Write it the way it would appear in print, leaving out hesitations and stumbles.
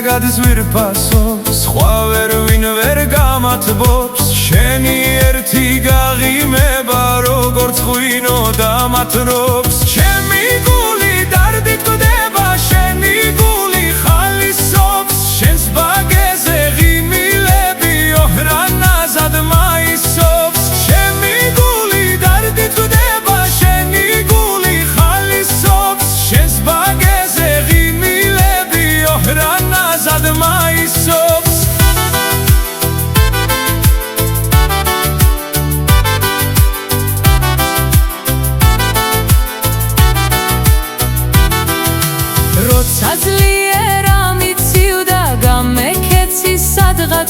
გაძვირფასო სხვა ვინ ვერ გამათბობს შენი ერთი გაღიმება როგორც ღვინო დამათრობს ჩემი გული დარდით კვდება შენი გული ხალისობს შენს ბაგეზე ღიმილები ოჰრანაზად მაისობს ჩემი გული დარდით კვდება შენი გული ხალისობს შენს ბაგეზე ღიმილები ოჰრანაზად მაისობს როცა ძლიერა მიცივდა გამექეცი სადღაც